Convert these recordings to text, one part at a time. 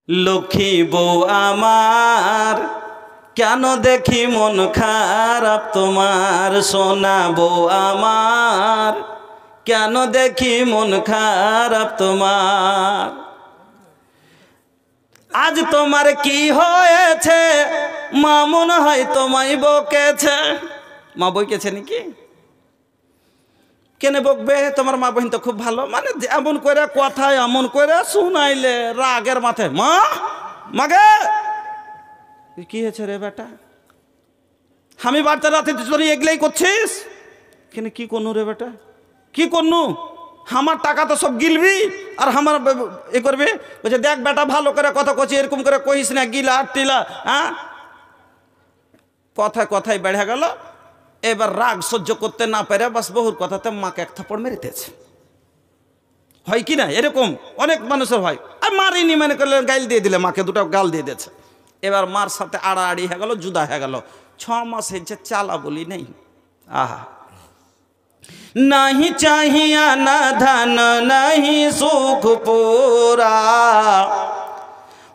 লক্ষ্মী বউ আমার কেন দেখি মন খারাপ তোমার, সোনা বউ আমার কেন দেখি মন খারাপ তোমার। আজ তোমার কি হয়েছে, মা মনে হয় তোমায় বকেছে। মা বকেছে নাকি? কেন বকবে? তোমার মা বহিন তো খুব ভালো, মানে এমন করে কথায় এমন করে শুনাইলে রাগের মাথায় মা মাগে কি হয়েছে রে বেটা, আমি বাড়তে রাতে তুই এগুলাই করছিস কেন? কি করনু রে বেটা, কি করনু? আমার টাকা তো সব গিলবি আর আমার এ করবি। বলছে দেখ বেটা ভালো করে কথা কছি, এরকম করে কহিস না, গিলা টিলা। হ্যাঁ, কথায় কথায় বেড়ে গেল। এবার রাগ সহ্য করতে না পেরে বাস বহুর কথাতে মাকে এক থাপ্পড় মেরে দিয়েছে। হয় কি না? এরকম অনেক মানুষের হয়। আর মারিনি মনে করলে গাইল দিয়ে দিলে, মাকে দুটো গাল দিয়ে দিয়েছে। এবার মার সাথে আড়াআড়ি হয়ে গেল, জুদা হয়ে গেল। 6 মাস হয়েছে, চালা বলি নেই। আহা, नहीं चाहिए न धन नहीं सुख पूरा,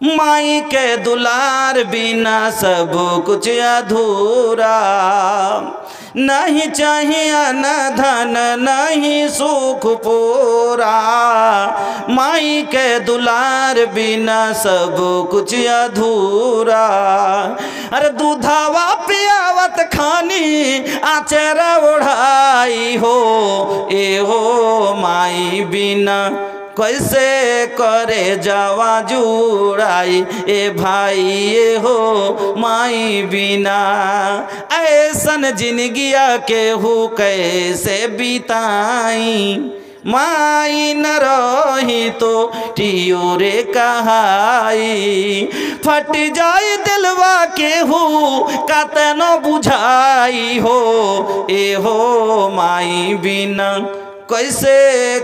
माई के दुलार बिना सब कुछ अधूरा। नहीं चाहिए न धन नहीं सुख पूरा, माई के दुलार बिना सब कुछ अधूरा। अरे दूधावा पियावत खानी आचर ओढ़ाई हो, ए हो माई बिना कैसे करे जावा जुड़ाई, ए भाई ये हो माई बिना ऐसन जिंदगिया के हु कैसे बिताई, माई न रही तो टियो रे कहाई, फट जाए दिलवा के हु कतनो बुझाई हो, ए हो माई बिना कैसे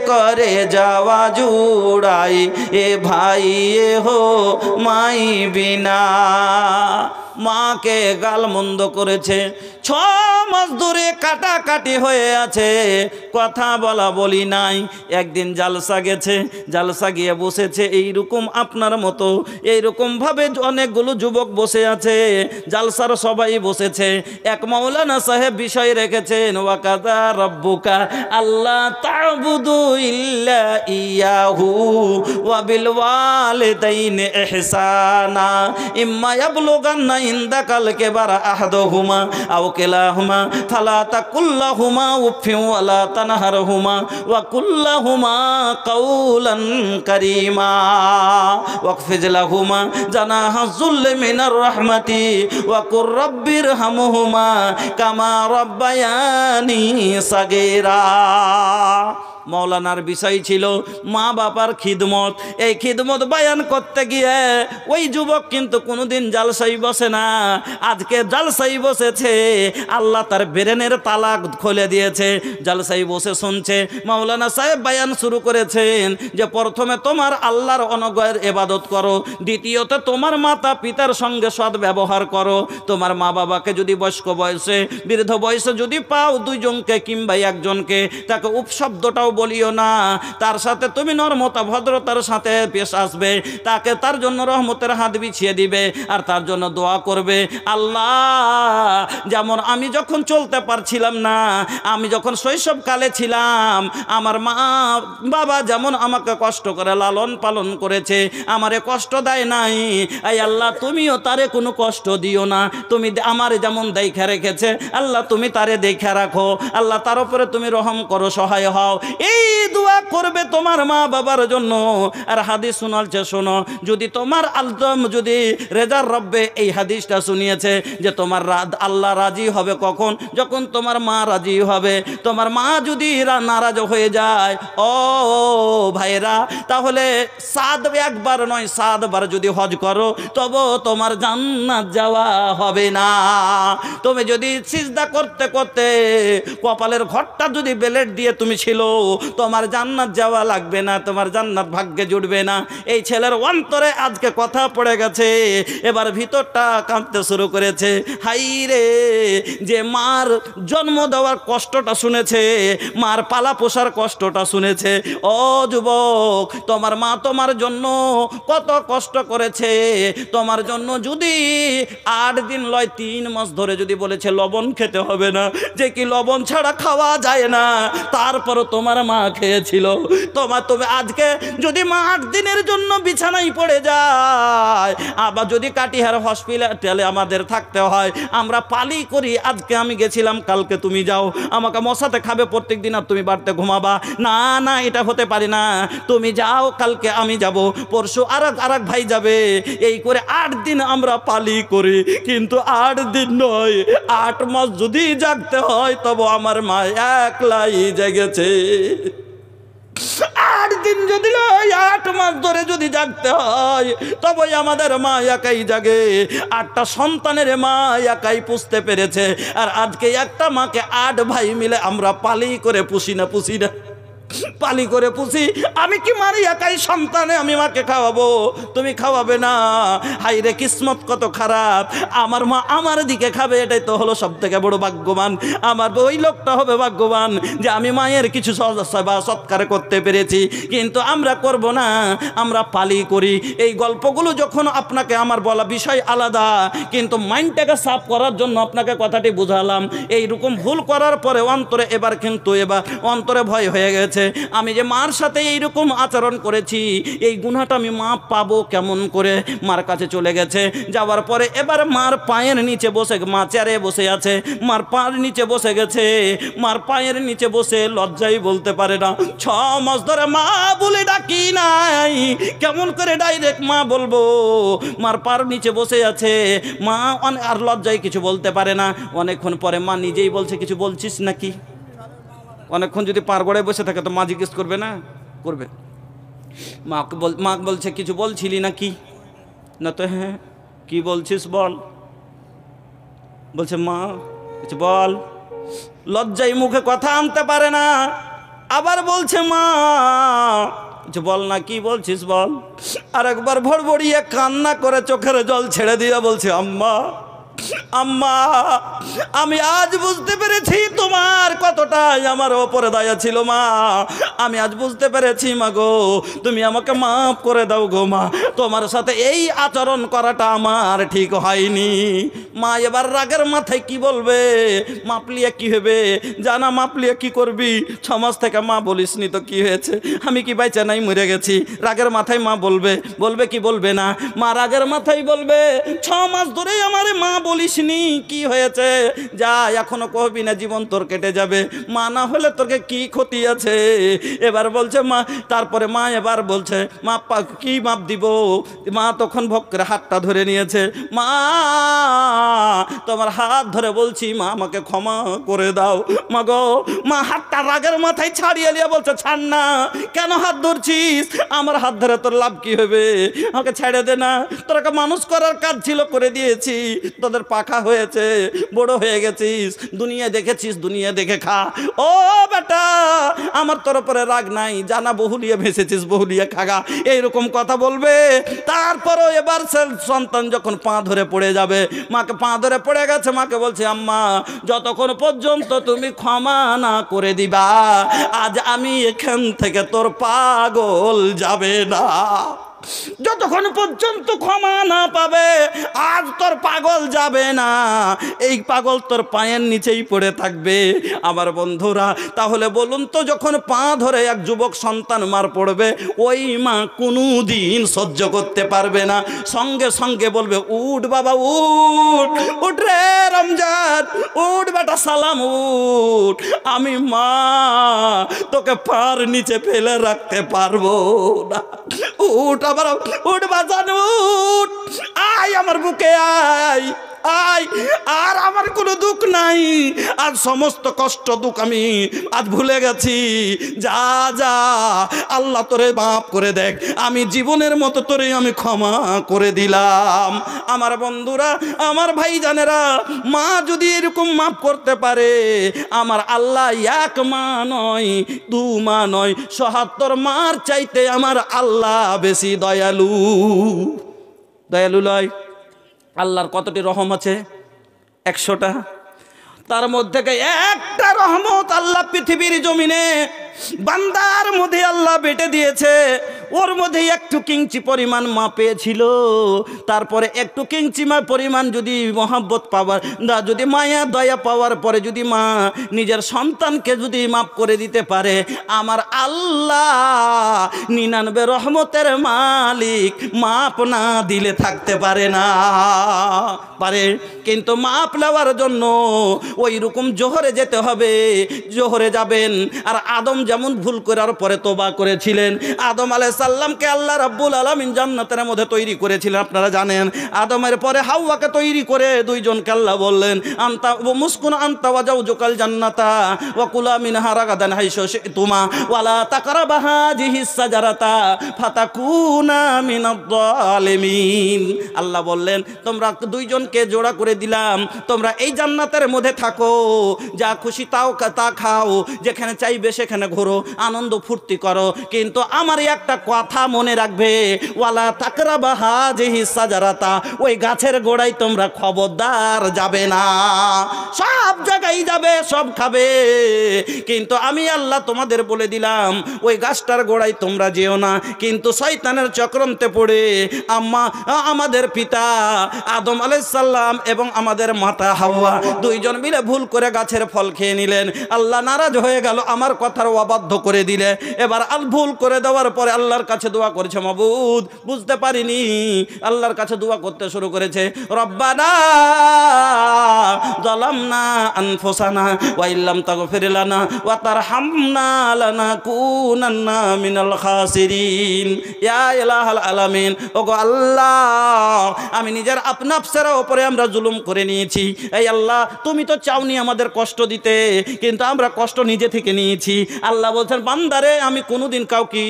करे जावा जुड़ाई, ए भाई ये हो माई बिना। মাকে গাল মন্দ করেছে, 6 মাস ধরে কাটাকাটি হয়ে আছে, কথা বলা বলি নাই। একদিন জালসা গেছে, জালসা গিয়ে বসেছে এইরকম আপনার মতো, এইরকম ভাবে অনেকগুলো যুবক বসে আছে, জালসার সবাই বসেছে। এক মাওলানা সাহেব বিষয় রেখেছেন, ওয়াকাদা রব্বুকা আল্লাহ তা'বুদু ইল্লা ইয়াহু ওয়া বিল ওয়ালিদাইনি ইহসানা ইম্মা ইয়াবলুগান্না ইনদাকাল কিবারা আহাদুহুমা আও কিলাহুমা ফালা তাকুল্লাহুমা উফিন ওয়ালা তানহারহুমা ওয়া কুল্লাহুমা কাওলান কারীমা ওয়াকফিজ লাহুমা জানাহা যুল্লি মিনার রাহমাতি ওয়া কুর রাব্বিরহামহুমা কামা রাব্বায়ানি সাগীরা। মৌলানার বিষয় ছিল মা বাবার খিদমত। এই খিদমত বায়ান করতে গিয়ে ওই যুবক কিন্তু কোনোদিন জালসাই বসে না, আজকে জালসাই বসেছে। আল্লাহ তার ব্রেনের তালা খুলে দিয়েছে, জালসাই বসে শুনছে। মৌলানা সাহেব বায়ান শুরু করেছেন যে প্রথমে তোমার আল্লাহর অনুগ্রহের ইবাদত করো, দ্বিতীয়ত তোমার মাতা পিতার সঙ্গে সৎ ব্যবহার করো। তোমার মা বাবাকে যদি বয়স্ক বয়সে বৃদ্ধ বয়সে যদি পাও দুইজনকে কিংবা একজনকে, তাকে উপশব্দটাও বলিও না, তার সাথে তুমি নরমতা ভদ্রতার সাথে পেশ আসবে, তাকে তার জন্য রহমতের হাত বিছিয়ে দিবে আর তার জন্য দোয়া করবে। আল্লাহ, যেমন আমি যখন চলতে পারছিলাম না, আমি যখন শৈশবকালে ছিলাম, আমার মা বাবা যেমন আমাকে কষ্ট করে লালন পালন করেছে, আমারে কষ্ট দেয় নাই। এই আল্লাহ, তুমিও তারে কোনো কষ্ট দিও না, তুমি আমারে যেমন দেখে রেখেছে আল্লাহ তুমি তারে দেখে রাখো। আল্লাহ, তার উপরে তুমি রহম করো, সহায় হও। এই দোয়া করবে তোমার মা বাবার জন্য। আর হাদিস শোনালছে, শোনো, যদি তোমার আলদম যদি রেজার রব্বে এই হাদিসটা শুনিয়েছে যে তোমার আল্লাহ রাজি হবে কখন? যখন তোমার মা রাজি হবে। তোমার মা যদি নারাজ হয়ে যায়, ও ভাইরা, তাহলে 7 একবার নয় 7 বার যদি হজ করো তবে তোমার জান্নাত যাওয়া হবে না। তুমি যদি সিজদা করতে করতে কপালের ঘরটা যদি বেলেট দিয়ে তুমি ছিল তোমার জান্নাত যাওয়া লাগবে না, তোমার জান্নাত ভাগ্যে জুটবে না। এই ছেলের অন্তরে আজকে কথা পড়ে গেছে, এবার ভিতরটা কাঁদতে শুরু করেছে। হাই রে, যে মার জন্ম দেওয়ার কষ্টটা শুনেছে, মার পালা পোষার কষ্টটা শুনেছে। ও যুবক, তোমার মা তোমার জন্য কত কষ্ট করেছে। তোমার জন্য যদি 8 দিন লয় 3 মাস ধরে যদি বলেছে লবণ খেতে হবে না, যে কি লবণ ছাড়া খাওয়া যায় না, তারপরও তোমার মা খেয়েছিল। তুমি আজকে যদি মা 8 দিনের জন্য বিছানায় পড়ে যায়, আবার যদি কাটিহার হসপিটালে আমাদের থাকতে হয়, আমরা পালি করি, আজকে আমি গেছিলাম, কালকে তুমি যাও, আমাকে মশাতে খাবে প্রত্যেক দিন, আর তুমি বাড়িতে ঘুমাবা। না না, এটা হতে পারে না। তুমি যাও, কালকে আমি যাব, পরশু আরেক ভাই যাবে, এই করে 8 দিন আমরা পালি করি। কিন্তু 8 দিন নয়, 8 মাস যদি জাগতে হয়, তবে আমার মা একলাই জেগেছে। 8 দিন যদি নয়, 8 মাস ধরে যদি জাগতে হয়, তবে আমাদের মা একাই জাগে। 8টা সন্তানের মা একাই পুষতে পেরেছে। আর আজকে একটা মাকে 8 ভাই মিলে আমরা পালি করে পুষি না, পালি করে পুষি। আমি কি মারি একাই সন্তানে আমি মাকে খাওয়াবো, তুমি খাওয়াবে না? হাই রে, কিসমত কত খারাপ। আমার মা আমার দিকে খাবে, এটাই তো হলো সব থেকে বড় ভাগ্যবান। আমার ওই লোকটা হবে ভাগ্যবান যে আমি মায়ের কিছু সেবা সৎকার করতে পেরেছি। কিন্তু আমরা করব না, আমরা পালি করি। এই গল্পগুলো যখন আপনাকে আমার বলা বিষয় আলাদা, কিন্তু মাইন্ডটাকে সাফ করার জন্য আপনাকে কথাটি বুঝালাম। এইরকম ভুল করার পরে অন্তরে এবার অন্তরে ভয় হয়ে গেছে। আমি যে মার সাথে এইরকম আচরণ করেছি, এই গুনাহটা আমি মাপ পাবো কেমন করে? মার কাছে চলে গেছে, যাওয়ার পরে এবার মার পায়ের নিচে বসে, মা চেয়ারে বসে আছে, মার পায়ের নিচে বসে গেছে। মার পায়ের নিচে বসে লজ্জাই বলতে পারে না। 6 মাস ধরে মা বলে ডাকি নাই, কেমন করে ডাইরেক্ট মা বলবো? মার পায়ের নিচে বসে আছে, মা আর লজ্জায় কিছু বলতে পারে না। অনেকক্ষণ পরে মা নিজেই বলছে, কিছু বলছিস নাকি? অনেকক্ষণ যদি পার গড়ায় বসে থাকে তো মা জিজ্ঞেস করবে না? করবে। মা বলছে, কিছু বলছিলি নাকি? না তো হ্যাঁ, কি বলছিস বল। বলছে মা কিছু বল। লজ্জায় মুখে কথা আনতে পারে না। আবার বলছে মা কিছু বল না, কি বলছিস বল। আর একবার ভড়ভড়িয়ে কান্না করে চোখের জল ছেড়ে দিয়ে বলছে, আম্মা আম্মা, আমি আজ বুঝতে পেরেছি তোমার কতটাই আমার ওপরে দয়া ছিল মা। আমি আজ বুঝতে পেরেছি মা গো, তুমি আমাকে মাফ করে দাও গো মা। তোমার সাথে এই আচরণ করাটা আমার ঠিক হয়নি। মা এবার রাগের মাথায় কি বলবে? মাপলিয়া কি হবে? জানা মাপলিয়া কি করবি? 6 মাস থেকে মা বলিসনি তো কি হয়েছে? আমি কি বাইচা নাই, মরে গেছি? রাগের মাথায় মা বলবে কি বলবে না? মা রাগের মাথায় বলবে, 6 মাস ধরেই আমারে মা বলিসনি, কি হয়েছে? যা, এখনো কহবি না, জীবন তোর কেটে যাবে। মা না হলে তোকে কি ক্ষতি আছে? এবার বলছে মা, তারপরে মা এবার বলছে মা কি মাপ দিব? মা তখন ভক্তের হাতটা ধরে নিয়েছে। মা, তোমার হাত ধরে বলছি মা, আমাকে ক্ষমা করে দাও মা গো। মা হাতটা রাগের মাথায় ছাড়িয়ে নিয়ে বলছে, ছাড় না। কেন হাত ধরছিস? আমার হাত ধরে তোর লাভ কি হবে? আমাকে ছেড়ে দে না। তোরাকে মানুষ করার কাজ ছিল, করে দিয়েছি। তোদের পাখা হয়েছে, বড় হয়ে গেছিস, দুনিয়া দেখেছিস, দুনিয়া দেখে খা। ও বেটা, আমার তোর উপরে রাগ নাই, জানা বহুলিয়ে ভেসেছিস, বহুলিয়ে খাগা, এইরকম কথা বলবে। তারপরও এবার সন্তান যখন পা ধরে পড়ে যাবে, মাকে পা ধরে পড়ে গেছে, মাকে বলছে, আম্মা যতক্ষণ পর্যন্ত তুমি ক্ষমা না করে দিবা, আজ আমি এখান থেকে তোর পাগল যাবে না। যতক্ষণ পর্যন্ত ক্ষমা না পাবে, আজ তোর পাগল যাবে না। এই পাগল তোর পায়ের নিচেই পড়ে থাকবে। আমার বন্ধুরা, তাহলে বলুন তো, যখন পা ধরে এক যুবক সন্তান মার পড়বে, ওই মা কোনো দিন সহ্য করতে পারবে না। সঙ্গে সঙ্গে বলবে, উঠ বাবা উঠ, উঠ রে রমজান, উঠ বেটা সালাম, উঠ। আমি মা তোকে পার নিচে ফেলে রাখতে পারবো না। উঠ আবার, উঠ বাজান, উঠ, আয় আমার বুকে আয়। আয়, আর আমার কোনো দুঃখ নাই, আর সমস্ত কষ্ট দুঃখ আমি আজ ভুলে গেছি, যা যা আল্লাহ তোরে মাফ করে দেখ, আমি জীবনের মতো তোরে আমি ক্ষমা করে দিলাম। আমার বন্ধুরা, আমার ভাইজানেরা, মা যদি এরকম মাফ করতে পারে, আমার আল্লাহ এক মা নয়, দু মা নয়, ৭৭ মার চাইতে আমার আল্লাহ বেশি দয়ালু। দয়ালু লয়, আল্লাহর কতটি রহম আছে? ১০০টা। তার মধ্যে একটা রহমত আল্লাহ পৃথিবীর জমিনে বান্দার মধ্যে আল্লাহ বেটে দিয়েছে, ওর মধ্যে একটু কিঞ্চি পরিমাণ মা পেয়েছিল, তারপরে একটু কিঞ্চি মা পরিমাণ যদি মহব্বত পাওয়ার, যদি মায়া দয়া পাওয়ার পরে যদি মা নিজের সন্তানকে যদি মাফ করে দিতে পারে, আমার আল্লাহ ৯৯ রহমতের মালিক, মাপ না দিলে থাকতে পারে না। পারে, কিন্তু মাপ নেওয়ার জন্য ওই রকম জোহরে যেতে হবে। জোহরে যাবেন, আর আদম যেমন ভুল করার পরে তোবা করেছিলেন, আদম আলাইহিস সালামকে আল্লাহ রাব্বুল আলামিন জান্নাতের মধ্যে তৈরি করেছিলেন, আপনারা জানেন। আদমের পরে হাওয়াকে তৈরি করে দুইজনকে আল্লাহ বললেন, আনতা মুসকুন আনতা ওয়া জাওজুকাল জান্নাতা ওয়া কুলা মিনহা রাগাদান হাইসু শিতুমা ওয়া লা তাকরাবা হাযিহিস সাজারাতা ফাতাকুনা মিনাদ যালিমিন। আল্লাহ বললেন, তোমরা দুইজনকে জোড়া করে দিলাম, তোমরা এই জান্নাতের মধ্যে থাকো, যা খুশি তাও তা খাও, যেখানে চাইবে সেখানে ঘোরো, আনন্দ ফুর্তি করো, কিন্তু আমার একটা কথা মনে রাখবে, ওয়ালা তাকরাবা হাযিহিস সাজারাতা, ওই গাছের গোড়ায় তোমরা খবরদার যাবে না। সব জায়গায় যাবে, সব খাবে, কিন্তু আমি আল্লাহ তোমাদের বলে দিলাম ওই গাছটার গোড়ায় তোমরা যেও না। কিন্তু শয়তানের চক্রান্তে পড়ে আমাদের পিতা আদম আলাইহিস সালাম এবং আমাদের মাতা হাওয়া দুইজন মিলে ভুল করে গাছের ফল খেয়ে নিলেন। আল্লাহ নারাজ হয়ে গেল, আমার কথার অবাধ্য করে দিলে। এবার ভুল করে দেওয়ার পরে আল্লাহর কাছে দোয়া করেছে, মাবুদ বুঝতে পারিনি, আল্লাহর কাছে দোয়া করতে শুরু করেছে, রব্বানা যালামনা আনফুসানা ওয়া ইল্লাম তাগফির লানা ওয়া তারহামনা লানাকুনান্না মিনাল খাসিরিন। ইয়া ইলাহাল আলামিন, ওগো আল্লাহ, আমি নিজের আপনার উপরে আমরা জুলুম করে নিয়েছি। এই আল্লাহ, তুমি তো চাওনি আমাদের কষ্ট দিতে, কিন্তু আমরা কষ্ট নিজে থেকে নিয়েছি। আল্লাহ বলছেন, বান্দারে আমি কোনোদিন কাউকে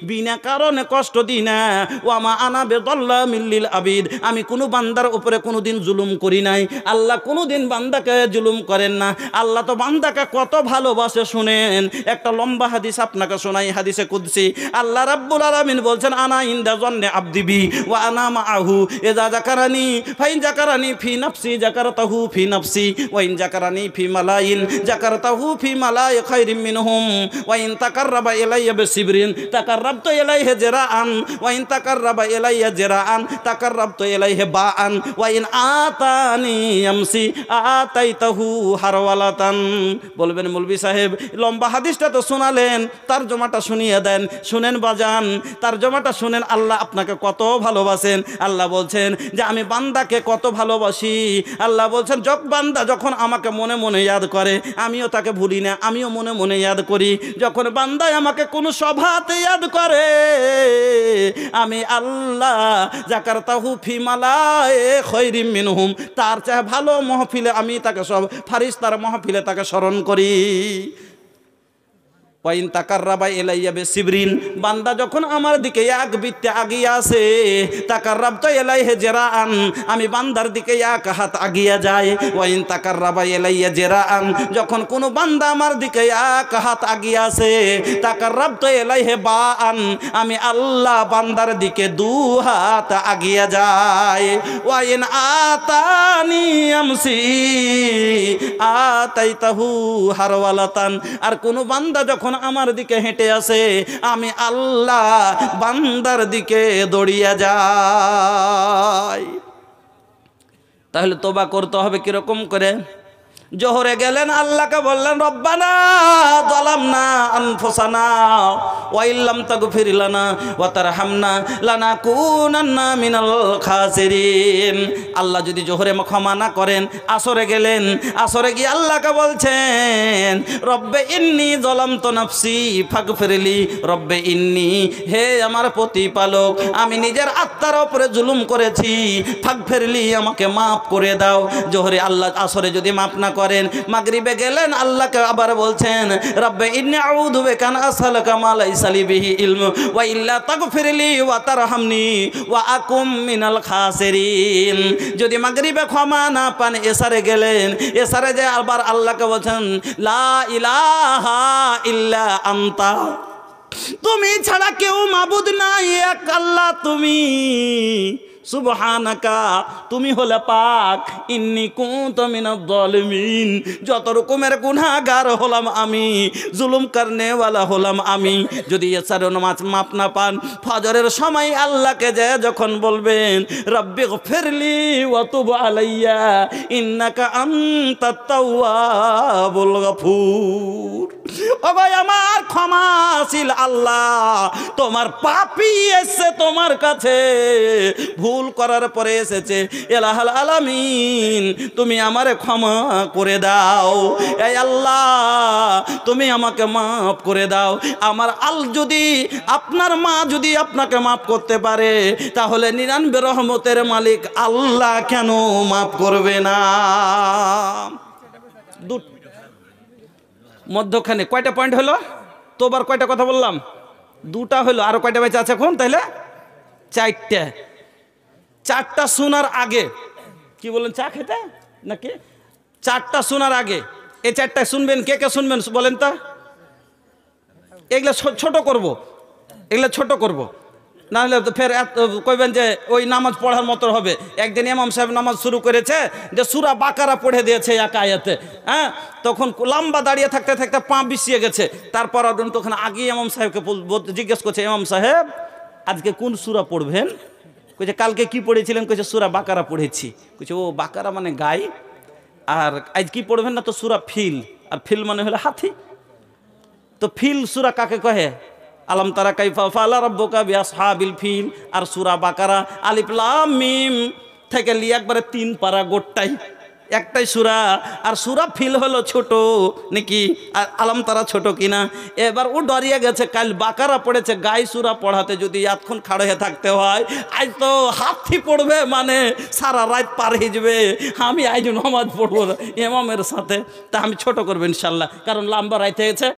বিনা কারণে কষ্ট দিই না। ওয়ামা আনা বেযাল্লামিল লিল আবিদ, আমি কোনো বান্দার উপরে কোনোদিন জুলুম করি নাই। আল্লাহ কোনোদিন বান্দাকে জুলুম করেন না। আল্লাহ তো বান্দাকে কত ভালোবাসে শুনেন। একটা লম্বা হাদিস আপনাকে শোনাই, হাদিসে কুদসি। আল্লাহ রাব্বুল আলামিন বলছেন, আনা ইনদা যন্নি আবদি বি ওয়া আনা মাআহু ইযা যাকারানি ফাইন যাকারানি ফি নাফসি যাকারতাহু ফি নাফসি ওয়া ইন যাকারানি ফি মালাইন যাকারতাহু ফি মালাই খায়রিম মিনহুম ওয়া ইন তাকাররাবা ইলাইয়া বিসিবরিন তাকাররাবতু ইলাইহি জিরাআন ওয়া ইন তাকাররাবা ইলাইয়া জিরাআন তাকাররাবতু ইলাইহি বাআন ওয়া ইন আতানি ইয়ামসি আতাইতাহু হারওয়ালাতান। বলবেন মৌলভী সাহেব, লম্বা হাদিসটা তো শোনালেন, তরজমাটা শুনিয়ে দেন। শুনেন বাজান, তরজমাটা শুনেন। আল্লাহ আপনাকে কত ভালোবাসেন। আল্লাহ বলছেন যে আমি বান্দাকে কত ভালোবাসি। আল্লাহ বলছেন, বান্দা যখন আমাকে মনে মনে ইয়াদ করে, আমিও তাকে ভুলি না, আমিও মনে মনে ইয়াদ করি। যখন বান্দায় আমাকে কোনো সভাতে ইয়াদ করে, আমি আল্লাহ যাকারতাহু ফি মালাই খায়রিম মিনহুম, তার চেয়ে ভালো মাহফিলে আমি তাকে সব ফারিস্তার মাহফিলে তাকে স্মরণ করি। ওয়াইন তাকাররাবা ইলাইয়া বিসিবরিন, বান্দা যখন আমার দিকে এক বিত্তে আগিয়ে আসে, তাকাররাবতু ইলাইহি জিরাআন, আমি বান্দার দিকে এক হাত আগিয়ে যায়। ওয়াইন তাকাররাবা ইলাইয়া জিরাআন, যখন কোনো বান্দা আমার দিকে এক হাত আগিয়ে আসে, তাকাররাবতু ইলাইহি বাআন, আমি আল্লাহ বান্দার দিকে দু হাত আগিয়ে যায়। ওয়াইন আতানি আমসি আতাইতাহু হারওয়ালাতান, আর কোনো বান্দা যখন আমার দিকে হেঁটে আসে, আমি আল্লাহ বান্দার দিকে দৌড়িয়ে যাই। তাহলে তওবা করতে হবে কিরকম করে? জোহরে গেলেন, আল্লাহকে বললেন রব্বানা যালামনা আনফুসানা ওয়া ইল্লাম তাগফির লানা ওয়া তারহামনা লানাকুনান্না মিনাল খাসিরিন। আল্লাহ যদি জোহরে ক্ষমা না করেন, আসরে গেলেন, আসরে গিয়ে আল্লাহকে বলছেন রব্বে ইন্নী যালামতু নাফসি ফাগফিরলি, রব্বে ইন্নী, হে আমার প্রতিপালক, আমি নিজের আত্মার উপরে জুলুম করেছি, ফাগফিরলি, আমাকে মাফ করে দাও। জোহরে আল্লাহ, আসরে যদি মাফ না করেন, মাগরিবে গেলেন, আল্লাহকে আবার বলছেন রব্বে ইন্নী আউযু বিকা আন আসআলুকা মা লাইসা লি বিহি ইলম ওয়া ইল্লা তাগফিরলি ওয়া তারহামনি ওয়া আকুম মিনাল খাসিরিন। যদি মাগরিবে ক্ষমা না পান, এসারে গেলেন, এসারে যে আবার আল্লাহকে বলছেন লা ইলাহা ইল্লা আনতা, তুমি ছাড়া কেউ মাবুদ নাই, এক আল্লাহ তুমি, সুবহানাকা, তুমি হলে পাক, ইন্নী কুনতু মিনাজ জালিমিন, যত রকমের গুনাহগার হলাম আমি, জুলুম করনেওয়ালা হলাম আমি। যদি এসারে নামাজ মাপ না পান, ফজরের সময় আল্লাহকে যে যখন বলবেন রব্বি গফিরলি ওয়া তুব আলাইয়া ইন্নাকা আনতাত তাওয়াবুল গফুর, ও ভাই আমার ক্ষমাশীল আল্লাহ, তোমার পাপী এসে তোমার কাছে, ভুল করার পরে এসেছে, ইলাহুল আলামিন তুমি আমারে ক্ষমা করে দাও, এই আল্লাহ তুমি আমাকে মাফ করে দাও। আমার যদি আপনার মা যদি আপনাকে মাফ করতে পারে, তাহলে 99 রহমতের মালিক আল্লাহ কেন মাফ করবে না? মধ্যখানে কয়টা পয়েন্ট হলো? তোবার কয়টা কথা বললাম? 2টা হলো, আরো কয়টা বেঁচে আছে এখন? তাইলে 4টে। 4টা শোনার আগে কি বলেন, চা খেতে নাকি? 4টা শোনার আগে এই 4টায় শুনবেন, কে কে শুনবেন বলেন তা? এগুলা ছোট করব, এগুলা ছোট করব, না হলে ফের কইবেন যে ওই নামাজ পড়ার মতো হবে। একদিন ইমাম সাহেব নামাজ শুরু করেছে, যে সূরা বাকারা পড়ে দিয়েছে এক আয়াতে, হ্যাঁ, তখন লম্বা দাঁড়িয়ে থাকতে থাকতে পা বিছিয়ে গেছে। তারপর তখন আগে ইমাম সাহেবকে জিজ্ঞেস করছে, ইমাম সাহেব আজকে কোন সূরা পড়বেন? কইছে কালকে কি পড়েছিলেন? কইছে সূরা বাকারা পড়েছি। কইছে ও বাকারা মানে গাই, আর আজ কি পড়বেন? না তো সূরা ফিল, আর ফিল মানে হলো হাতি। তো ফিল সূরা কাকে কহে? আলম তারা কাইফা ফাআলা রাব্বুকা বিআসহাবিল ফিল। আর সূরা বাকারা আলিফ লাম মিম থেকে নিয়ে একবারে 3 পারা গোটটাই একটাই সূরা। আর সূরা ফিল হলো ছোট নাকি, আর আলম তারা ছোট কিনা? এবার ও ডরিয়ে গেছে, কাল বাকারা পড়েছে, গাই সূরা পড়াতে যদি এতক্ষণ খাড়ে হয়ে থাকতে হয়, আজ তো হাতি পড়বে, মানে সারা রাত পার হয়ে যাবে। আমি আজ নামাজ পড়বো ইমামের সাথে, তা আমি ছোট করবো ইনশাল্লাহ, কারণ লম্বা রাইতে গেছে।